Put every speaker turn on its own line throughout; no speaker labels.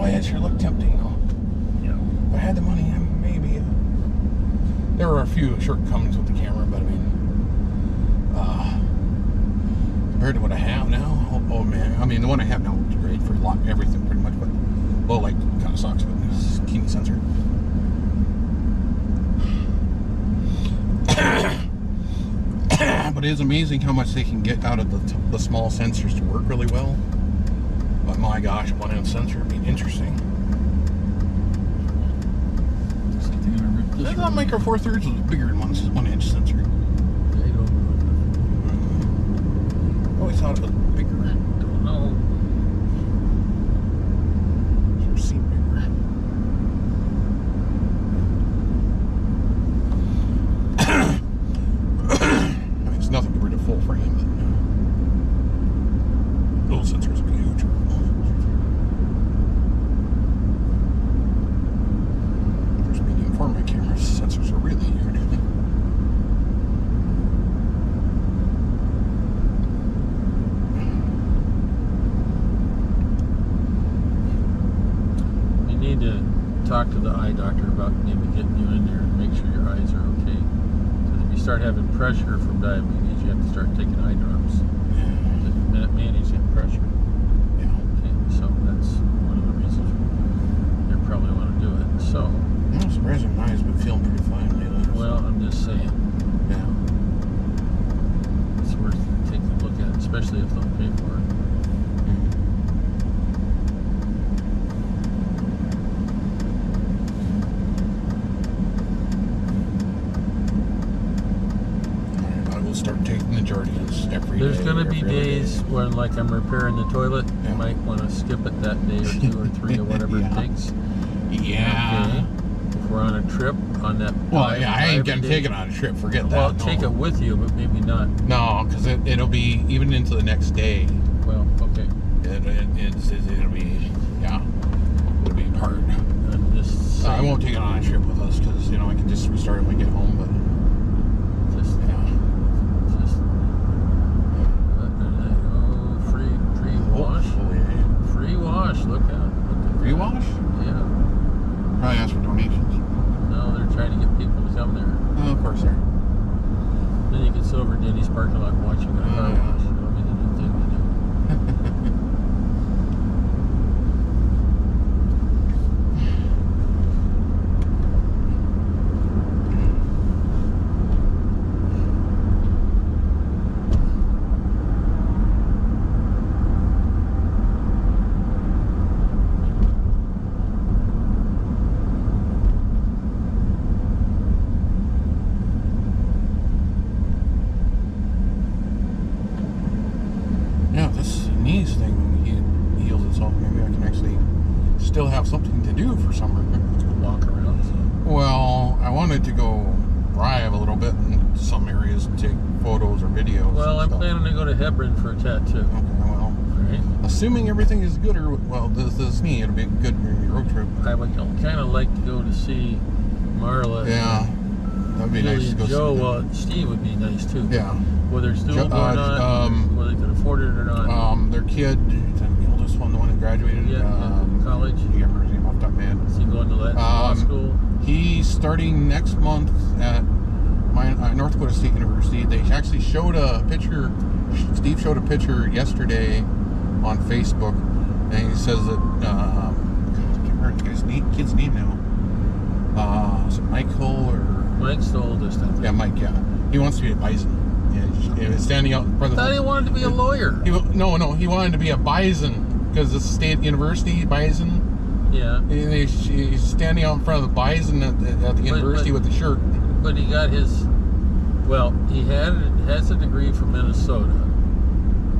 Boy, that sure looked tempting, though.
Yeah.
If I had the money, maybe. There were a few shortcomings with the camera, but I mean, compared to what I have now, oh man. I mean, the one I have now looks great for everything pretty much, but low light kind of sucks, but this key sensor. But it is amazing how much they can get out of the small sensors to work really well. But my gosh, one inch sensor would be interesting. I thought Micro Four Thirds was bigger than 1 inch sensor.
I don't
I always thought it was bigger.
don't know.
Sure seemed bigger. It's nothing compared to full frame, but those sensors would be huge. There's medium format cameras. Sensors are really huge.
You need to talk to the eye doctor about maybe getting you in there and make sure your eyes are okay. Because if you start having pressure from diabetes, you have to start taking eye drops to manage that pressure.
Yeah.
Okay, so that's one of the reasons you probably want to do it. So,
I'm surprised my eyes been feeling pretty fine lately.
well, I'm just saying,
Yeah.
it's worth taking a look at, especially if they'll pay for it.
Start taking the Jardians every
There's
day.
going to be
every other
days
day.
when, like, I'm repairing the toilet.
Yeah.
You might want to skip it that day or 2 or 3 or whatever
Yeah.
it takes.
Yeah.
Okay. If we're on a trip on that.
Well, yeah, I ain't
every
gonna
day-
take it on a trip. Forget
Well,
that.
take it with you, but maybe not.
No, because it'll be even into the next day.
Well, okay.
It'll be, yeah, it'll be hard.
I'm just
I
saying,
won't take it on a trip with us because I can just restart it when I get home. But
just
yeah.
free wash.
Hopefully.
Free wash. Look out.
Free wash?
Yeah.
Probably ask for donations.
No, they're trying to get people to come there.
Oh, of course, sir.
Then you can sit over Denny's parking lot watching a car
yeah.
wash. That'll be the new thing to do.
Yeah, this knees thing heals itself. Maybe I can actually still have something to do for summer.
Walk around. So.
Well, I wanted to go drive a little bit in some areas and take photos or videos.
Well,
and
I'm
stuff.
planning to go to Hebron for a tattoo.
Okay, well,
Right?
assuming everything is good, or well, this knee, it'll be a good road trip.
I would kind of like to go to see Marla.
Yeah, that'd be
Billy
nice to
and
go
Joe.
see.
Well, Steve would be nice too.
Yeah.
Whether it's still
Jo-
going on, whether they can afford it or not.
Their kid, the oldest one, the one who graduated.
College.
You can't remember his name off the top of my head.
Is he going to law school?
He's starting next month at North Dakota State University. They actually showed a picture. Steve showed a picture yesterday on Facebook, and he says that I can't remember this kid's name now. Is it Michael or
Mike's the oldest, I think.
yeah, Mike? Yeah, he wants to be a bison. Yeah, he was standing out in front of
I thought he wanted to be a lawyer.
he wanted to be a bison because the state university bison.
Yeah.
He's standing out in front of the bison at the university with the shirt.
But he got his. Well, he has a degree from Minnesota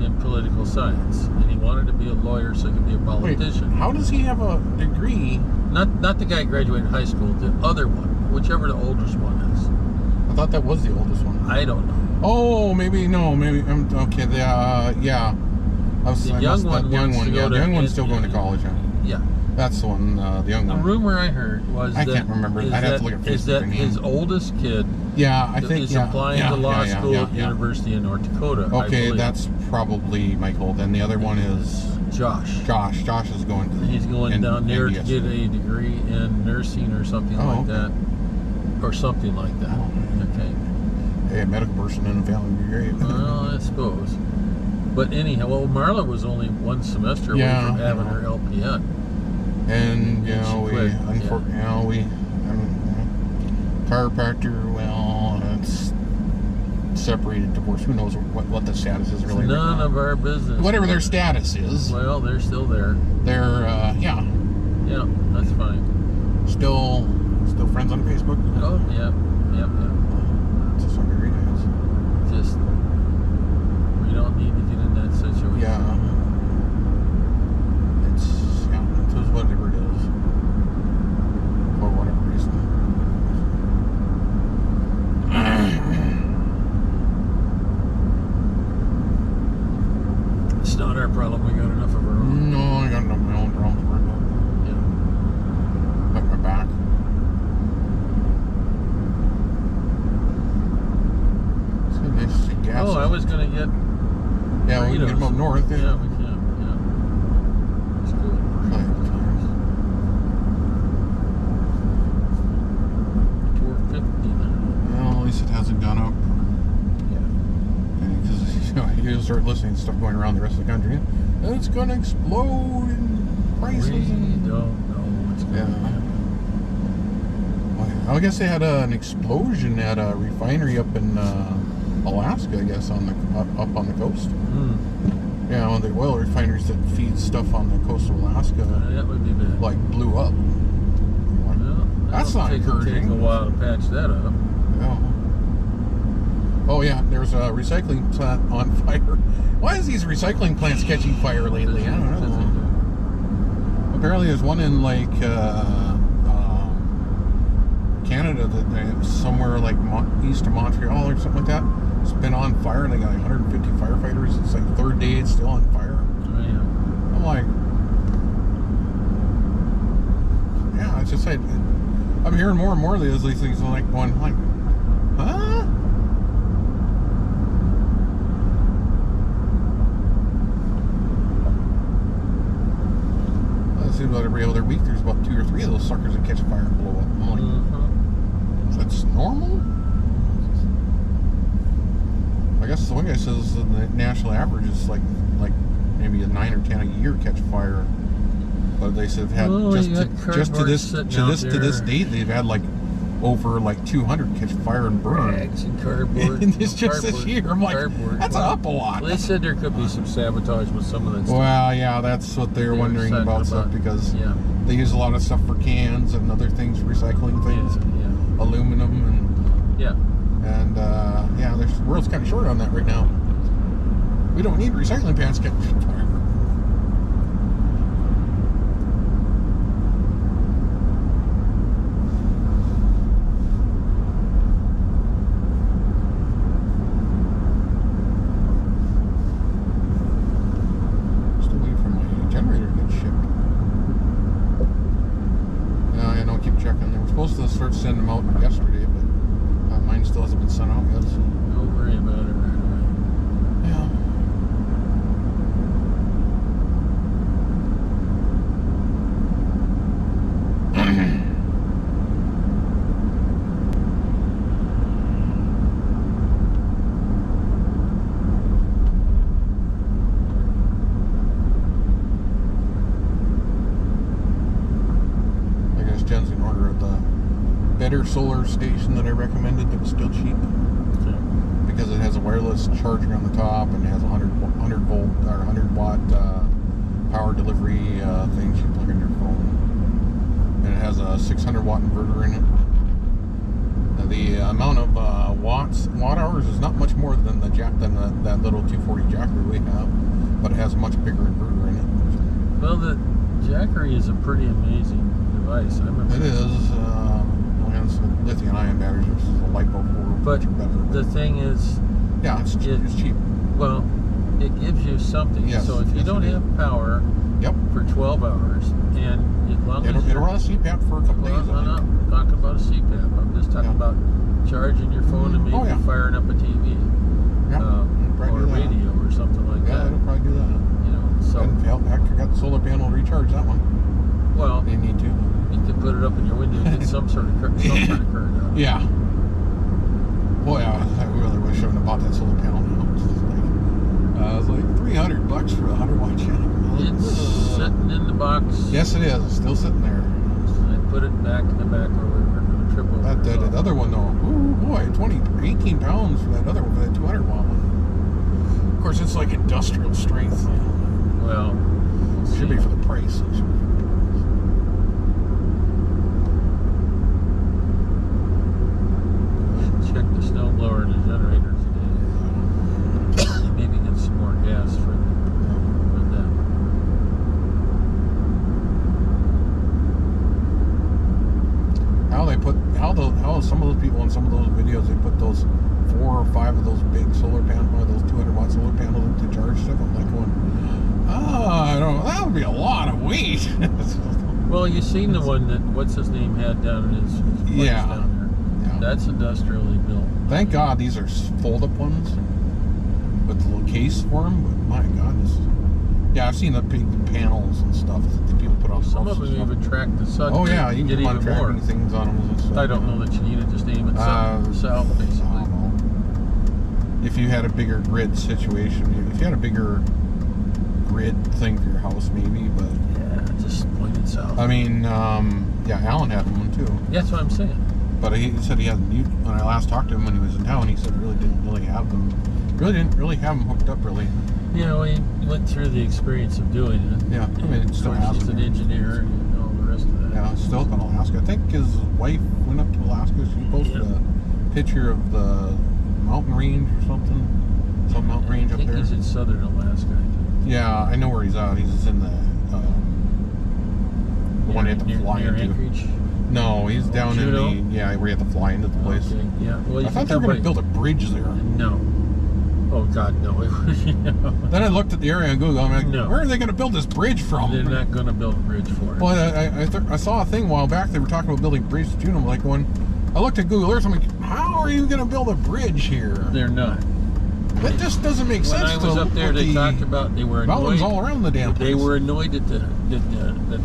in political science, and he wanted to be a lawyer so he could be a politician.
Wait, how does he have a degree?
Not the guy who graduated high school, the other one, whichever the oldest one is.
I thought that was the oldest one.
I don't know.
Oh, maybe I'm okay. Yeah.
The young one wants to go
the
to
young one's still going to college.
Yeah.
That's the one. The young
The
one.
rumor I heard was
I can't remember. I'd have to look at Facebook.
Is that his oldest kid
Yeah, I think
is applying to law school at the
yeah.
University of North Dakota. I
Okay,
believe.
that's probably Michael. Then the other one is
Josh.
Josh is going to.
He's going down there to
NDS.
get a degree in nursing or something like
okay.
that. Or something like that. Okay.
Hey, a medical person in the family would be great.
Well, I suppose. But anyhow, well, Marla was only one semester away from having her LPN.
And, you
And
know,
she quit,
chiropractor, well, it's separated divorce. Who knows what the status is really?
None of our business.
Whatever their status is.
Well, they're still there.
They're,
Yeah, that's fine.
Still friends on Facebook?
Oh, yeah.
To some degree, yes.
Just, we don't need to get in that situation.
Yeah. It is whatever it is. For whatever reason.
It's not our problem. We got enough of our own.
No, I got enough of my own problems to worry about.
Yeah.
Like my back. It's good, nice to see gas.
Oh, I was going to get
Yeah, we can get them up north.
Yeah, we can. Yeah. It's good.
Right.
450 now.
Well, at least it hasn't gone up.
Yeah.
Because you start listening to stuff going around the rest of the country. It's going to explode in prices.
We don't know what's going to happen.
I guess they had an explosion at a refinery up in Alaska, I guess, up on the coast. Yeah, one of the oil refineries that feed stuff on the coast of Alaska,
That would be bad.
like blew up.
Well,
That's not encouraging.
Take a while to patch that up.
Yeah. Oh yeah, there's a recycling plant on fire. Why is these recycling plants catching fire lately? I don't know. Apparently, there's one in like Canada that they somewhere like east of Montreal or something like that. It's been on fire, and they got like 150 firefighters. It's like third day, it's still on fire.
Oh, yeah.
I'm like, yeah, it's just like I'm hearing more and more of these things. I'm like going like, huh? It seems like every other week there's about 2 or 3 of those suckers that catch fire and blow up. I'm like, that's normal? I guess the one guy says the national average is like maybe a 9 or 10 a year catch fire. But they said they've had to this date they've had like over like 200 catch fire and burn.
Bags and cardboard.
And it's just this year. I'm like, that's up a lot.
Well, they said there could be some sabotage with some of that stuff.
Well, yeah, that's what they're wondering about stuff because they use a lot of stuff for cans and other things, recycling things, aluminum and the world's kind of short on that right now. We don't need recycling pants catching fire. Still waiting for my generator to get shipped. Yeah, I don't keep checking. They were supposed to start sending them out yesterday, but mine still hasn't been sent out yet. So.
Don't worry about it right away.
Yeah. I guess Jen's in order of the better solar station that I recommended that was still cheap.
Okay.
Because it has a wireless charger on the top and it has a 100 volt or 100 watt power delivery thing you plug in your phone. And it has a 600 watt inverter in it. The amount of watt hours is not much more than that little 240 Jackery we have, but it has a much bigger inverter in it.
Well, the Jackery is a pretty amazing device. I remember.
It is. It's lithium-ion batteries versus a LiPo 4.
But the thing is,
yeah, it's cheap.
Well, it gives you something.
Yes,
so if you don't have power for 12 hours, and as long as
it'll run a CPAP for a couple days.
I'm not talking about a CPAP. I'm just talking about charging your phone and maybe firing up a TV or a radio or something like that.
Yeah, it'll probably do that.
You know, so So,
And heck, I got the solar panel to recharge that one.
well,
They need to.
you can put it up in your window and get some sort of current out of it.
Yeah. Well, yeah, I really wish I would have bought that solar panel now. It was like $300 for a 100-watt channel.
It's sitting in the box.
Yes, it is. It's still sitting there.
I put it back in the back over there. I'm gonna trip over
That other one though, ooh boy, 18 pounds for that other one, for that 200-watt one. Of course, it's like industrial strength.
Well,
It should be for the price.
check the snow blower and the generator today. Maybe get some more gas for that.
How some of those people in some of those videos, they put those 4 or 5 of those big solar panels, or those 200-watt solar panels to charge stuff. I'm like going, I don't know, that would be a lot of weight.
Well, you seen the one that what's his name had down in his place down there.
Yeah.
That's industrially built.
Thank God these are fold-up ones with the little case for them. But my goodness, yeah, I've seen the big panels and stuff that people put on.
Some of them even track the sun.
Oh yeah, you can
get
put on
even
tracking
more
things on them and stuff.
I don't know that you need to just aim it south, basically.
I don't know. If you had a bigger grid situation, if you had a bigger grid thing for your house, maybe, but
Yeah, just point it south.
I mean, yeah, Alan had one too.
Yeah, that's what I'm saying.
But he said he hasn't. When I last talked to him when he was in town, he said he didn't really have them hooked up really.
You know, he went through the experience of doing it.
Yeah, I mean, it still
Of course,
has
he's
them
an
here.
engineer and all the rest of that.
Yeah, it's still up in Alaska. I think his wife went up to Alaska. She posted a picture of the mountain range or something. Some mountain range up
I think
there.
he's in southern Alaska, I think.
Yeah, I know where he's at. He's in the one you have to fly
near
into.
Anchorage?
No, he's down
Juneau?
in the where you have to fly into the place.
Okay, yeah. Well,
I thought they were going to build a bridge there.
No. Oh God, no!
Then I looked at the area on Google. I'm like,
No.
where are they going to build this bridge from?
They're not going to build a bridge for it.
Well, I saw a thing a while back. They were talking about building a bridge to Juneau. I'm like, I looked at Google Earth. I'm like, how are you going to build a bridge here?
They're not.
That just doesn't make sense.
When I was up there, they talked about they were
mountains
annoyed.
all around the damn place.
They were annoyed that the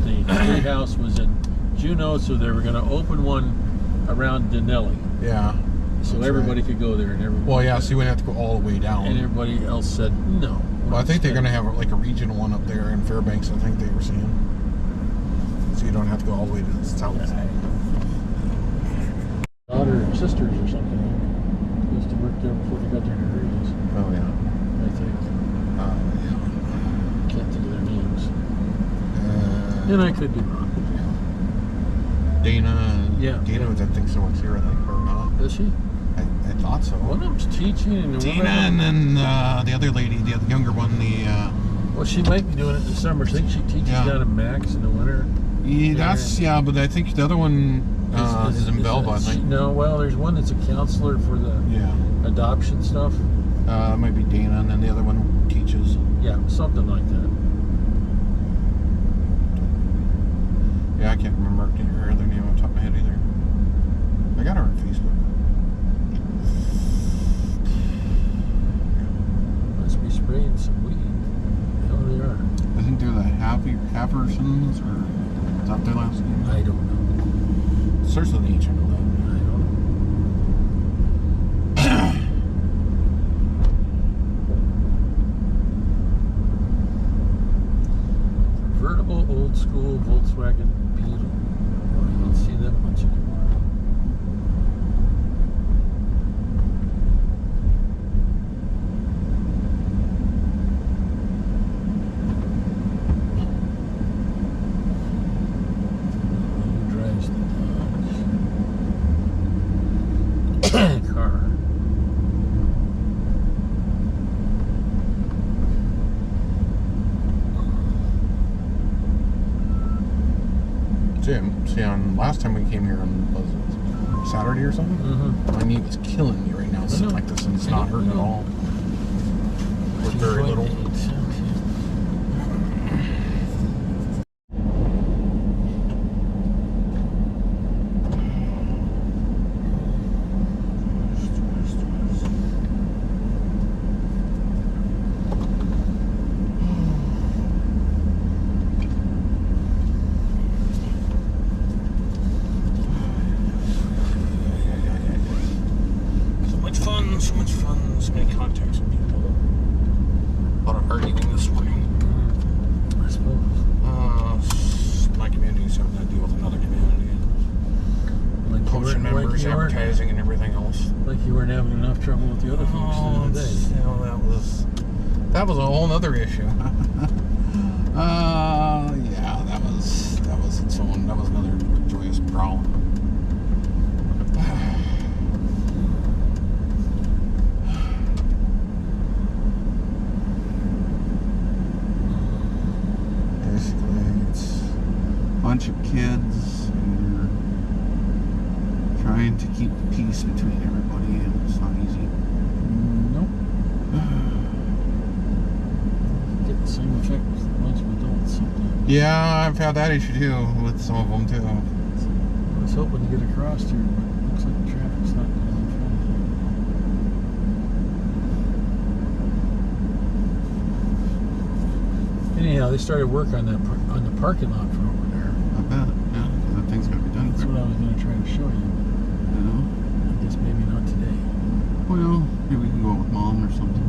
State House was in Juneau, so they were going to open one around Denali.
Yeah.
So
That's
everybody
right.
could go there, and everybody.
Well, yeah, so you wouldn't have to go all the way down.
And everybody else said no.
Well, I think they're going to have like a regional one up there in Fairbanks. I think they were saying, so you don't have to go all the way to the south.
Daughter and sisters or something used to work there before they got their degrees.
Oh yeah.
I think. Can't think of their names. And I could be wrong.
Dana.
Yeah.
Dana, I think so. It's here, I think, or not.
Is she?
I thought so.
One of them's teaching, and
Dana, and then the other lady, the younger one,
well, she might be doing it this summer. I think she teaches down in Max in the winter.
but I think the other one is in Belva, I think.
No, well, there's one that's a counselor for the adoption stuff.
It might be Dana, and then the other one teaches.
Yeah, something like that.
Yeah, I can't remember her other name off the top of my head either. I got her on Facebook.
Must be spraying some weed. Hell, they are.
Isn't there the Happersons, or is that their last name?
I don't know.
Starts with an H, I know that.
I don't know. Convertible old school Volkswagen Beetle. Oh, you don't see that much anymore. Who drives the Dodge? Car.
See, on last time we came here on was it Saturday or something, my knee was killing me right now sitting like this, and it's not hurting at all. With very little. close.
Like you weren't having enough trouble with the other folks the other day.
You know, that was a whole other issue. Yeah, that was its own. That was another joyous problem. Basically, it's a bunch of kids, and you're trying to keep the peace between everybody, and it's not easy.
Nope. Get the same effect with a bunch of adults sometimes.
Yeah, I've had that issue too with some of them too.
I was hoping to get across here, but it looks like the traffic's not going in front of you. Anyhow, they started work on the parking lot for over there.
I bet. Yeah, that thing's got to be done.
That's what I was going to try to show you.
Yeah.
I guess maybe not today.
Well, maybe we can go with Mom or something.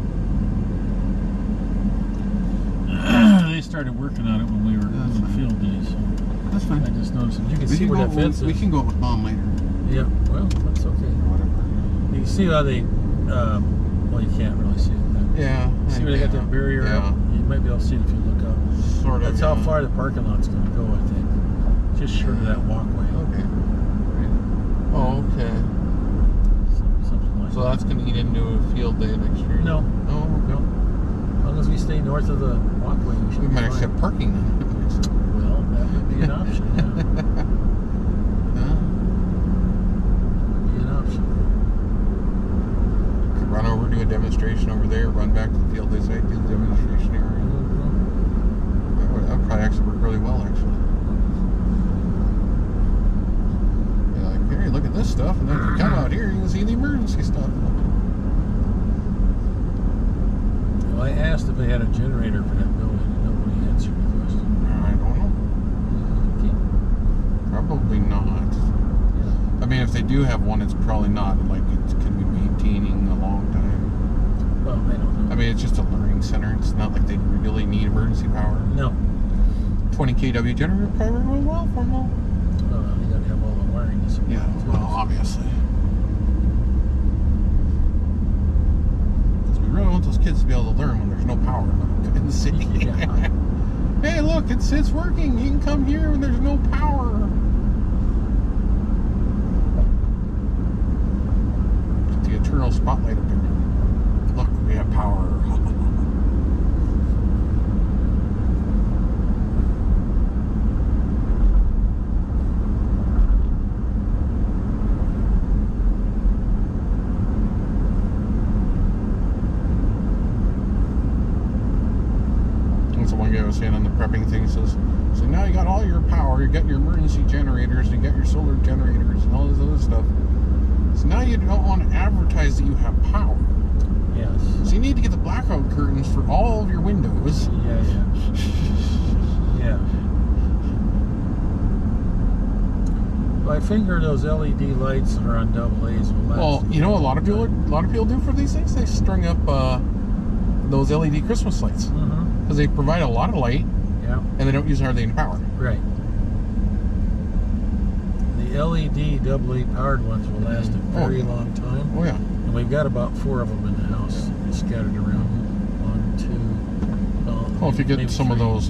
They started working on it when we were in the field days. So
That's fine.
I just noticed it. You can see where that fence is.
We can go with Mom later.
Yeah, well, that's okay.
Or whatever.
You can see how they, well, you can't really see it. But
Yeah.
see where they got that barrier up? You might be able to see it if you look up.
Sort of.
That's how far the parking lot's going to go, I think. Just short of that walkway.
Okay. Oh, okay.
Something like
So that's going to eat into a field day next year?
No.
Oh, okay.
No. As long as we stay north of the walkway, we should
We
be
might
fine.
accept parking then.
Well, that would be an option, yeah.
Yeah.
Would be an option.
Could run over, do a demonstration over there, run back to the field day site, do the demonstration area. That would probably actually work really well, actually. Yeah, like, here, look at this stuff, and then if you come out here, you can see the emergency stuff.
Well, I asked if they had a generator for that building, and nobody answered the question.
I don't know.
Okay.
Probably not.
Yeah.
I mean, if they do have one, it's probably not like it can be maintaining a long time.
Well, I don't know.
I mean, it's just a learning center. It's not like they really need emergency power.
No.
20 kW generator probably work really well for them.
Well, you got to have all the wiring.
Yeah, well, obviously. Because we really want those kids to be able to learn when there's no power in the city.
Yeah.
Hey, look, it's working. You can come here when there's no power. Put the eternal spotlight up there. Look, we have power. One guy was saying on the prepping thing, says, so now you got all your power, you got your emergency generators, you got your solar generators and all this other stuff. So now you don't want to advertise that you have power.
Yes.
So you need to get the blackout curtains for all of your windows.
Yeah. Yeah. Well, I figure those LED lights that are on AA will last.
Well, you know what a lot of people do for these things? They string up those LED Christmas lights. Because they provide a lot of light, and they don't use hardly any power.
Right. The LED AA powered ones will last a very long time.
Oh yeah.
And we've got about 4 of them in the house scattered around. 1, 2.
Well, if you get some of those,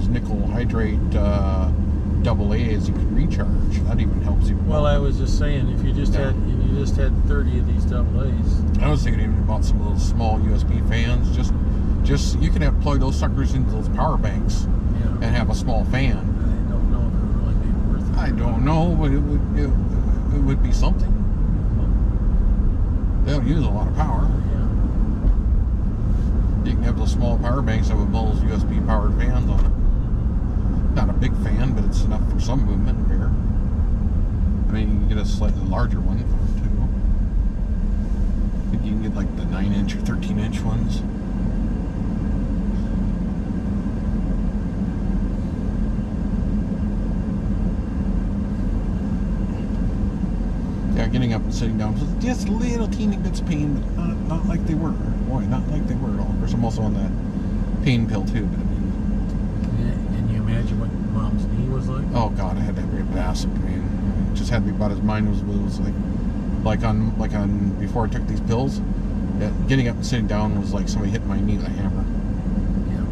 nickel hydrate AA's, you can recharge. That even helps you.
Well, I was just saying, if you just had 30 of these AA's.
I was thinking even about some of those small USB fans. Just you can have plug those suckers into those power banks and have a small fan.
I don't know if it would really be worth it.
I don't know, but it would be something. They don't use a lot of power.
Yeah.
You can have those small power banks that would blow those USB powered fans on it. Not a big fan, but it's enough for some movement and air. I mean, you can get a slightly larger one for it too. I think you can get like the 9-inch or 13-inch ones. Yeah, getting up and sitting down was just little teeny bits of pain, but not like they were. Boy, not like they were at all. Of course, I'm also on that pain pill too, but I mean...
Can you imagine what Mom's knee was like?
Oh God, I had to have rib acid pain. It just had me about as mine was like. Like on before I took these pills, getting up and sitting down was like somebody hitting my knee with a hammer.
Yeah.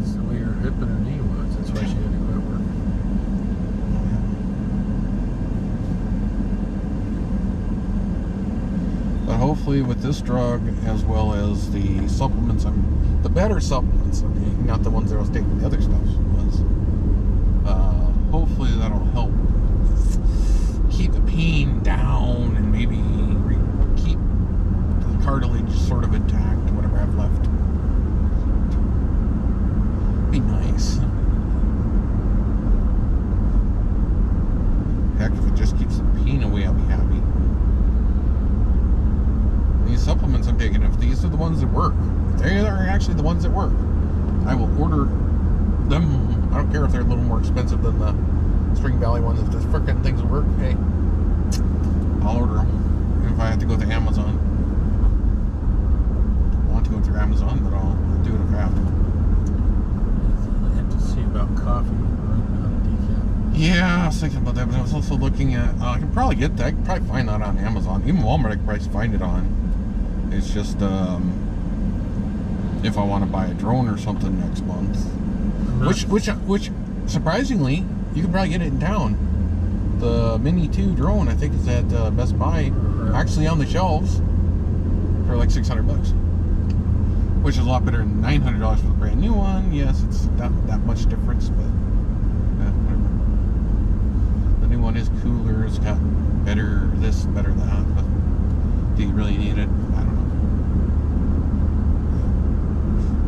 It's the way her hip and her knee was. That's why she had to quit working.
But hopefully with this drug, as well as the supplements, the better supplements, not the ones that I was taking, the other stuff was, hopefully that'll help keep the pain down and maybe keep the cartilage sort of intact, whatever I have left. Be nice. Heck, if it just keeps the pain away, I'll be happy. These supplements I'm taking, if these are the ones that work, if they are actually the ones that work, I will order them. I don't care if they're a little more expensive than the Spring Valley ones. If the frickin' things work, hey, I'll order them. If I have to go to Amazon, I want to go through Amazon, but I'll do it if I have to.
I have to see about coffee running out of decaf.
Yeah, I was thinking about that, but I was also looking at, I can probably get that. I can probably find that on Amazon. Even Walmart I can probably find it on. It's just, if I want to buy a drone or something next month. Which surprisingly, you can probably get it in town. The Mini 2 drone, I think, is at Best Buy, actually on the shelves for like $600, which is a lot better than $900 for the brand new one. Yes, it's not that much difference, but whatever. The new one is cooler. It's got better this, better that. But do you really need it? I don't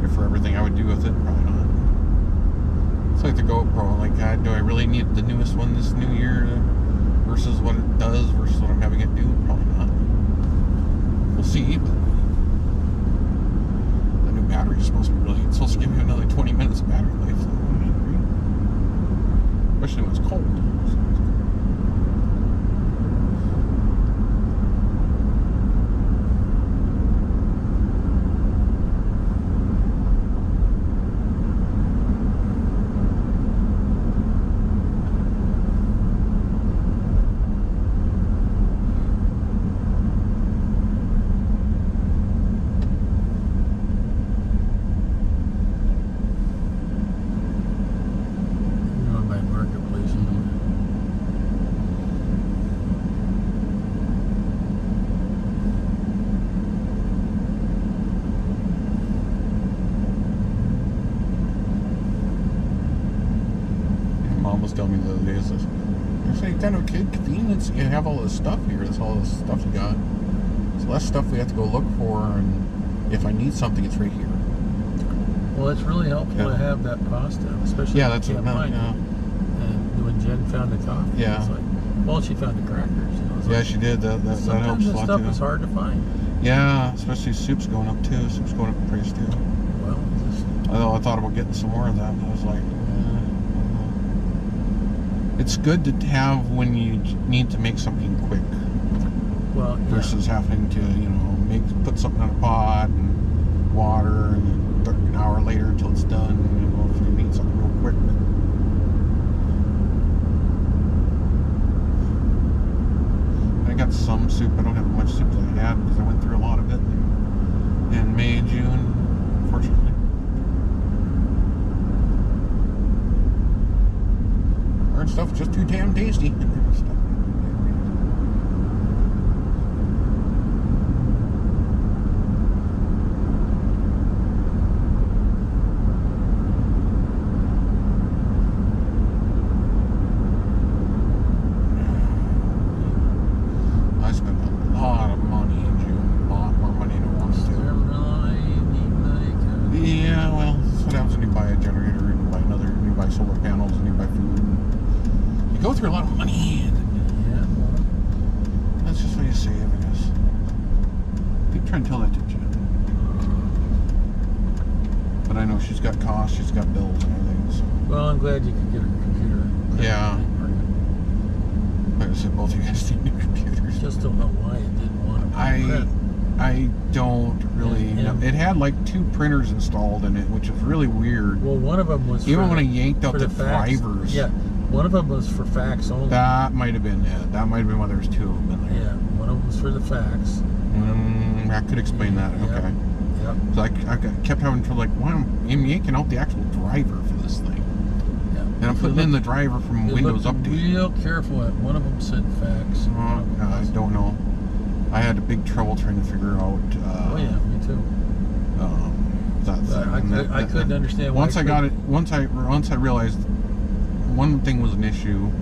know. For everything I would do with it, probably not. It's like the GoPro. Like, do I really need the newest one this new year versus what it does versus what I'm having it do? Probably not. We'll see. But the new battery is supposed to give you another 20 minutes of battery life. So I agree. Especially when it's cold. Was telling me the other day, it says, there's any kind of kid convenience. You have all this stuff here. That's all this stuff you got. It's less stuff we have to go look for, and if I need something, it's right here.
Well, it's really helpful to have that pasta, especially
that's what I meant.
And when Jen found the coffee, it's like, well, she found the crackers.
She did. That helps a lot.
Sometimes that stuff is hard to find.
Yeah, especially soup's going up too. Soup's going up in price too.
Well,
although I thought about getting some more of that, but I was like, it's good to have when you need to make something quick.
Well,
versus having to, put something in a pot and water and then an hour later until it's done. If you need something real quick. I got some soup. I don't have as much soup as I had because I went through a lot of it in May and June, unfortunately. Our stuff is just too damn tasty. I spent a lot of money in June, a lot more money than I wanted to. Yeah, well, that's what happens when you buy a generator and you buy another, and you buy solar panels and you buy food. You go through a lot of money. That's just what you save, I guess. Keep trying to tell that to Jen. But I know she's got costs, she's got bills and everything. So.
Well, I'm glad you could get a computer.
Yeah. Like I said, both of you guys need new computers.
Just don't know why it didn't want to.
I don't really know. It had like 2 printers installed in it, which is really weird.
Well, one of them was
even when I yanked out the drivers.
Yeah, One of them was for fax only.
That might have been it. That might have been why there was two of them in there.
Yeah, one of them was for the fax.
That could explain that.
Yep.
Okay.
Yep.
So I kept having to, like, why am I yanking out the actual driver for this thing?
Yeah.
And I'm putting in the driver from Windows Update.
Real careful. One of them said fax.
I don't know. I had a big trouble trying to figure out.
Oh yeah, me too. I couldn't understand.
Once I got it, once I realized one thing was an issue,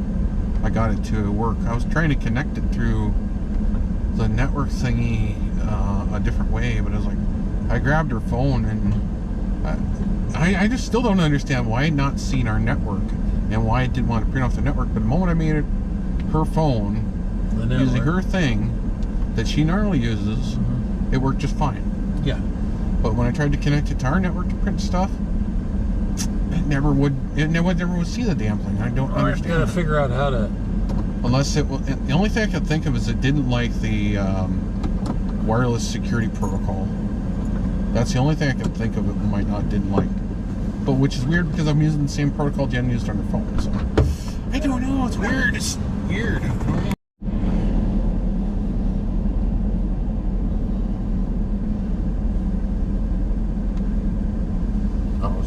I got it to work. I was trying to connect it through the network thingy a different way, but I was like, I grabbed her phone and I just still don't understand why I'd not seen our network and why I didn't want to print off the network. But the moment I made it her phone, using her thing that she normally uses, it worked just fine.
Yeah.
But when I tried to connect it to our network to print stuff, it never would see the damn thing. I don't understand.
I gotta figure out how to.
Unless it will. The only thing I could think of is it didn't like the wireless security protocol. That's the only thing I could think of it didn't like. But which is weird because I'm using the same protocol Jen used on her phone. So I don't know. It's weird. It's weird.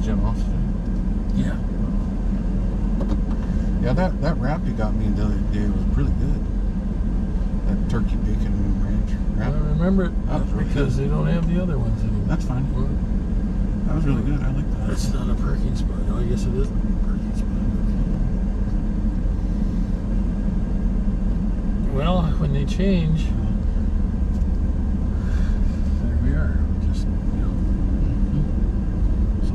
Jen off today?
Yeah.
Yeah, that wrap you got me the other day was really good. That turkey bacon ranch wrap.
I remember it.
That was really
because
good.
they don't have the other ones anymore.
That's fine. That was really good. I like that.
That's not a parking spot. No, I guess it isn't a parking spot. Okay. Well, when they change, there we are. Just,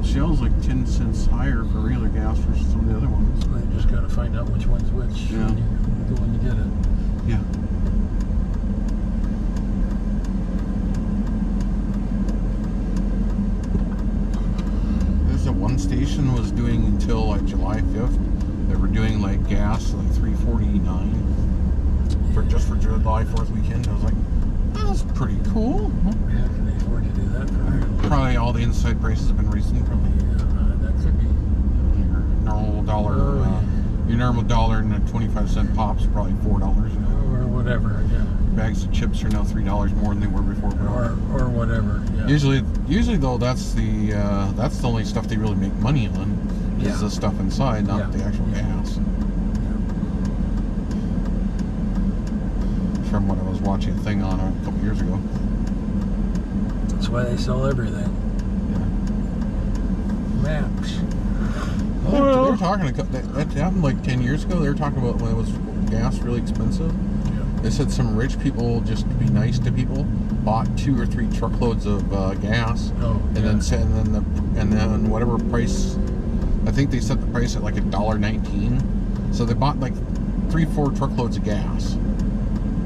Shell's like 10 cents higher for regular gas versus some of the other ones.
I just got to find out which one's which.
Yeah.
When you're going to get it.
Yeah. There's a one station was doing until like July 5th. They were doing like gas like $3.49 for just for July 4th weekend. I was like, that's pretty cool.
Yeah, can they afford to do that for Ireland?
Probably all the inside prices have been risen. Probably
that could be.
your normal dollar, your normal dollar and a 25-cent pop's probably $4 now.
Or whatever. Yeah.
Bags of chips are now $3 more than they were before.
Or whatever. Yeah.
Usually though, that's the only stuff they really make money on is the stuff inside, not the actual gas. From what I was watching a thing on a couple years ago.
That's why they sell everything.
Yeah.
Maps.
They were talking, that happened like 10 years ago. They were talking about when it was gas really expensive.
Yeah.
They said some rich people, just to be nice to people, bought 2 or 3 truckloads of gas, and then whatever price. I think they set the price at like $1.19. So they bought like 3-4 truckloads of gas,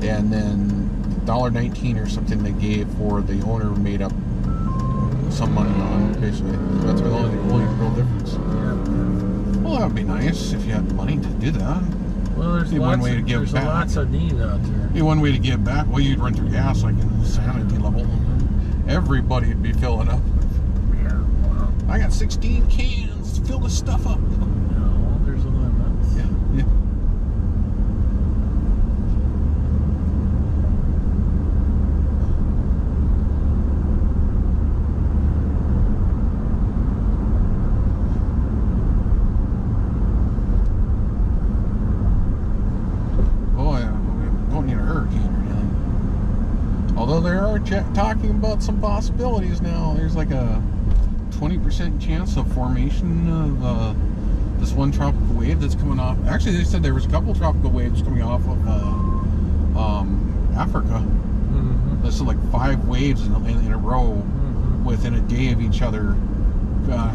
and then $1.19 or something they gave for the owner made up some money on. Basically, that's the only real difference.
Yeah.
Well, that would be nice if you had the money to do that.
Well, there's lots of need out there.
Be one way to give back. Well, you'd run through gas like in the sanity level. Everybody would be filling up.
Yeah. Well,
I got 16 cans. Fill this stuff up.
no, there's a limit.
Yeah. Although they are talking about some possibilities now. There's like a 20% chance of formation of this one tropical wave that's coming off. Actually, they said there was a couple tropical waves coming off of Africa. Mm-hmm. This is like 5 waves in a row within a day of each other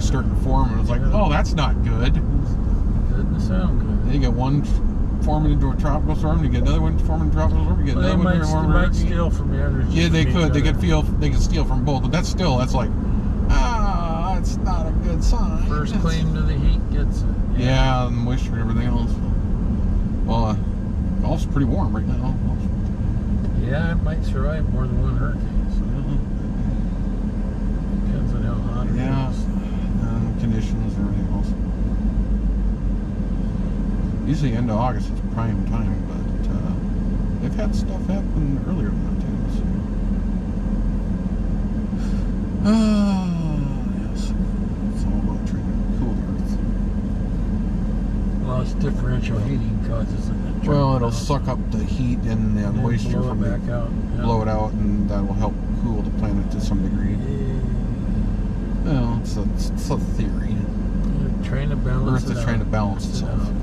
starting to form. And it's like, oh, that's not good.
Doesn't sound good.
Then you get one forming into a tropical storm, you get another one forming into a tropical storm, you get another one into a
They might steal from the others.
Yeah, they could. They could steal from both, but that's like, that's not a good sign.
First claim to the heat gets it.
Yeah, and moisture and everything else. Well, Gulf's pretty warm right now.
Yeah, it might survive more than one hurricane. So depends on how hot it is.
And conditions and everything else. Usually end of August is prime time, but they've had stuff happen earlier than that too. So. Yes. It's all about trying to cool the earth.
Well, it's differential heating causes it.
Well, it'll suck up the heat and the moisture from
back out. Yeah.
Blow it out, and that will help cool the planet to some degree. Well, it's a theory.
They're trying to balance
Earth is trying to balance itself.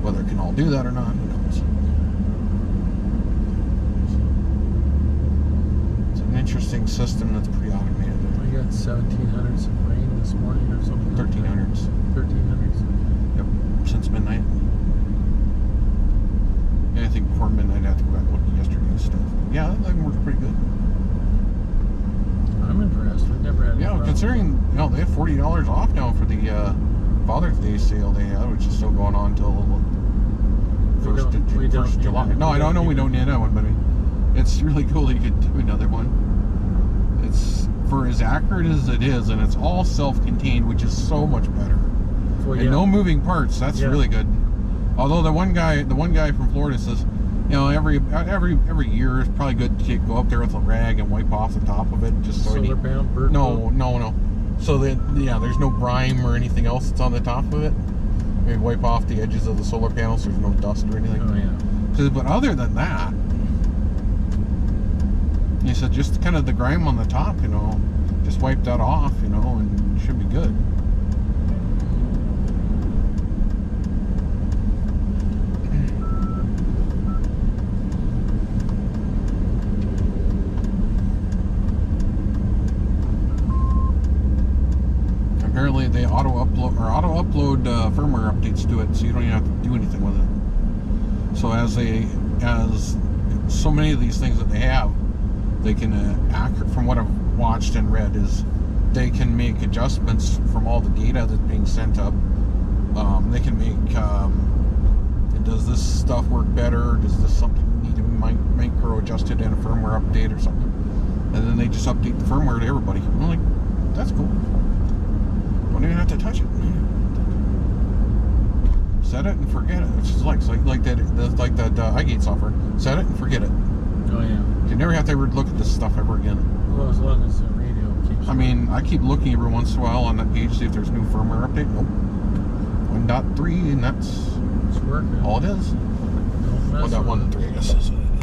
Whether it can all do that or not, who knows? It's an interesting system that's pretty automated.
We got 1700s of rain this morning or something.
1300s.
1300s.
Yep, since midnight. Yeah, I think before midnight I had to go back and look at yesterday's stuff. Yeah, that thing works pretty good.
I'm impressed. We've never had.
Yeah, considering they have $40 off now for the Father's Day sale they had, which is still going on till first of July. No, I don't know. We don't need that one, but it's really cool that you could do another one. It's for as accurate as it is, and it's all self-contained, which is so much better.
Well,
and no moving parts. That's really good. Although the one guy from Florida says, every year it's probably good to go up there with a rag and wipe off the top of it, just so
solar panel bird.
No. So that there's no grime or anything else that's on the top of it. Maybe wipe off the edges of the solar panels so there's no dust or anything.
Oh yeah.
But other than that, he said just kind of the grime on the top, just wipe that off, and it should be good. Apparently they auto upload firmware updates to it, so you don't even have to do anything with it. So as so many of these things that they have, they can from what I've watched and read, is they can make adjustments from all the data that's being sent up. They can make does this stuff work better? Does this something need to be micro adjusted in a firmware update or something? And then they just update the firmware to everybody. I'm like, that's cool. Don't even have to touch it. Set it and forget it. It's just like that iGate software. Set it and forget it.
Oh yeah.
You never have to ever look at this stuff ever again.
Well, as long as the radio keeps.
I mean, I keep looking every once in a while on that page to see if there's new firmware update. Nope. 1.3, and that's
it's working.
all it is.
1.13, I guess is it.